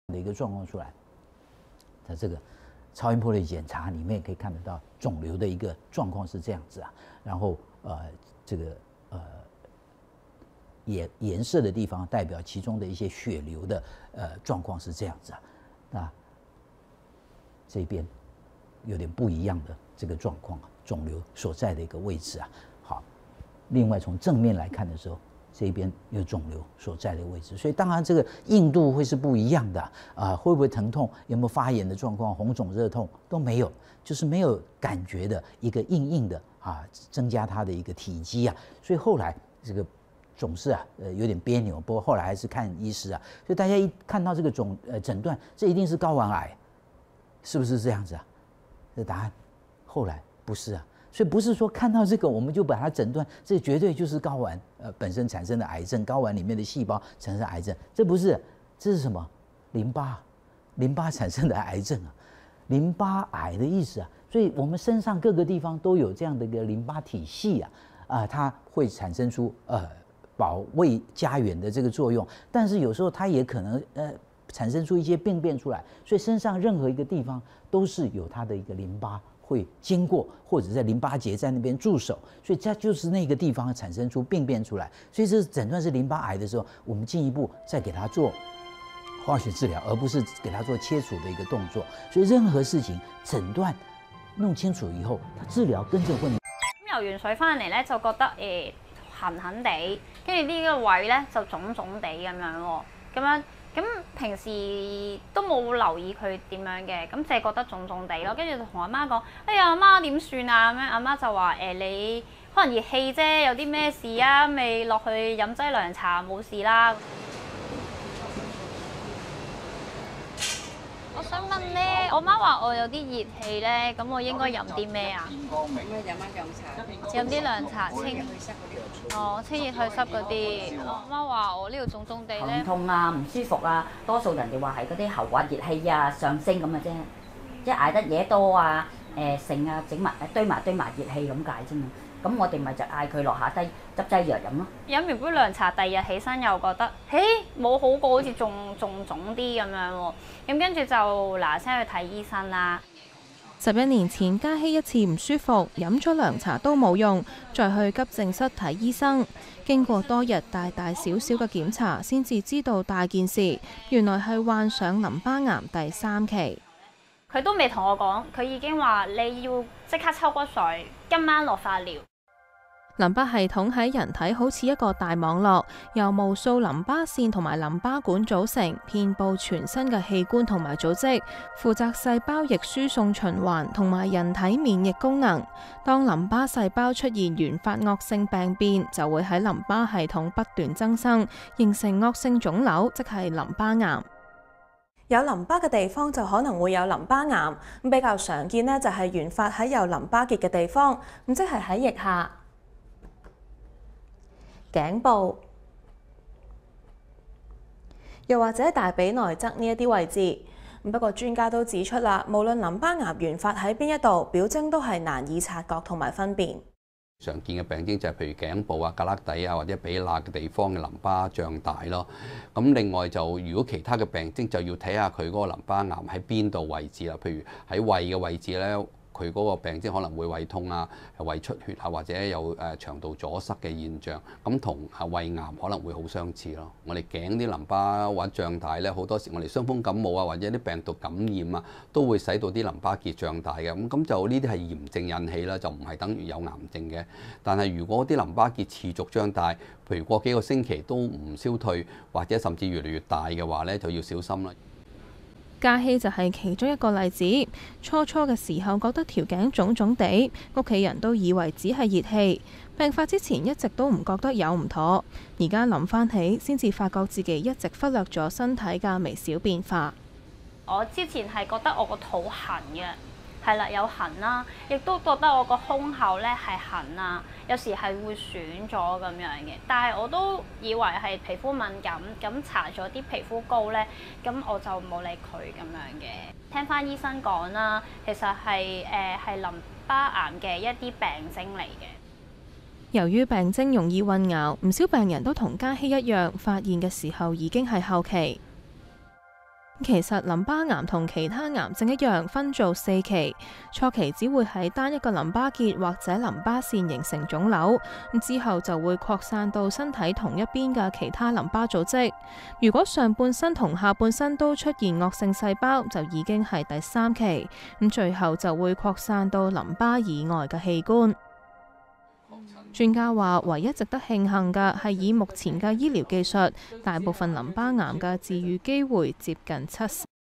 的一个状况出来。它这个超音波的检查里面可以看得到肿瘤的一个状况是这样子啊，然后这个颜色的地方代表其中的一些血流的状况是这样子啊，那这边有点不一样的这个状况啊，肿瘤所在的一个位置啊。好，另外从正面来看的时候，这边有肿瘤所在的位置，所以当然这个硬度会是不一样的啊，会不会疼痛，有没有发炎的状况，红肿热痛都没有，就是没有感觉的一个硬硬的啊，增加它的一个体积啊，所以后来这个总是有点别扭，不过后来还是看医师啊，所以大家一看到这个诊断，这一定是睾丸癌，是不是这样子啊？这答案后来不是啊。所以不是说看到这个我们就把它诊断，这绝对就是睾丸本身产生的癌症，睾丸里面的细胞产生癌症，这不是，这是什么？淋巴产生的癌症啊，淋巴癌的意思啊。所以我们身上各个地方都有这样的一个淋巴体系啊，它会产生出保卫家园的这个作用，但是有时候它也可能产生出一些病变出来，所以身上任何一个地方都是有它的一个淋巴会经过，或者在淋巴结在那边驻守，所以它就是那个地方产生出病变出来。所以这诊断是淋巴癌的时候，我们进一步再给它做化学治疗，而不是给它做切除的一个動作。所以任何事情診斷弄清楚以後，它治療跟着會。咁游完水翻嚟咧，就覺得痕痕地，跟住呢個位咧就腫腫地咁樣喎，咁平時都冇留意佢點樣嘅，咁淨係覺得腫腫地咯。跟住就同阿媽講：哎呀，阿媽點算啊？咁樣阿媽就話：你可能熱氣啫，有啲咩事啊？咪落去飲劑涼茶冇事啦。我想問咧，我媽話我有啲熱氣咧，咁我應該飲啲咩啊？應該飲翻涼茶，飲啲涼茶清清熱去濕嗰啲。我媽話我呢度腫腫地咧，疼痛啊、唔舒服啊，多數人哋話係嗰啲喉核熱氣啊上升咁嘅啫，即係捱得嘢多啊、剩啊整埋堆埋熱氣咁解啫嘛。咁我哋咪就嗌佢落下低執劑藥飲咯。飲完杯涼茶，第二日起身又覺得，冇好過，好似仲腫啲咁樣喎。咁跟住就嗱聲去睇醫生啦。11年前，嘉熙一次唔舒服，飲咗涼茶都冇用，再去急症室睇醫生。經過多日大大小小嘅檢查，先至知道大件事，原來係患上淋巴癌第3期。佢都未同我講，佢已經話你要即刻抽骨髓，今晚落化療。淋巴系統喺人體好似一個大網絡，由無數淋巴腺同埋淋巴管組成，遍佈全身嘅器官同埋組織，負責細胞液輸送循環同埋人體免疫功能。當淋巴細胞出現原發惡性病變，就會喺淋巴系統不斷增生，形成惡性腫瘤，即係淋巴癌。有淋巴嘅地方就可能會有淋巴癌，咁比較常見呢，就係原發喺有淋巴結嘅地方，咁即係喺腋下、頸部，又或者大髀內側呢一啲位置。不過專家都指出啦，無論淋巴癌原發喺邊一度，表徵都係難以察覺同埋分辨。常見嘅病徵就係譬如頸部啊、胳肋底啊或者比罅嘅地方嘅淋巴脹大咯。咁另外就如果其他嘅病徵就要睇下佢嗰個淋巴癌喺邊度位置啦。譬如喺胃嘅位置咧，佢嗰個病徵可能會胃痛啊、胃出血啊，或者有腸道阻塞嘅現象，咁同胃癌可能會好相似咯。我哋頸啲淋巴或者脹大咧，好多時我哋傷風感冒啊，或者啲病毒感染啊，都會使到啲淋巴結脹大嘅。咁就呢啲係炎症引起啦，就唔係等於有癌症嘅。但係如果啲淋巴結持續脹大，譬如過幾個星期都唔消退，或者甚至越嚟越大嘅話咧，就要小心啦。嘉熙就係其中一個例子。初嘅時候覺得條頸腫腫地，屋企人都以為只係熱氣。病發之前一直都唔覺得有唔妥，而家諗翻起，先至發覺自己一直忽略咗身體嘅微小變化。我之前係覺得我個肚痕嘅，係啦，有痕啦，亦都覺得我個胸口咧係痕啊，有時係會損咗咁樣嘅。但係我都以為係皮膚敏感，咁搽咗啲皮膚膏咧，咁我就冇理佢咁樣嘅。聽翻醫生講啦，其實係淋巴癌嘅一啲病徵嚟嘅。由於病徵容易混淆，唔少病人都同嘉熙一樣，發現嘅時候已經係後期。其實淋巴癌同其他癌症一樣，分做4期，初期只會喺單一個淋巴結或者淋巴腺形成腫瘤，之後就會擴散到身體同一邊嘅其他淋巴組織。如果上半身同下半身都出現惡性細胞，就已經係第3期，最後就會擴散到淋巴以外嘅器官。專家話，唯一值得慶幸嘅係以目前嘅醫療技術，大部分淋巴癌嘅治癒機會接近70%。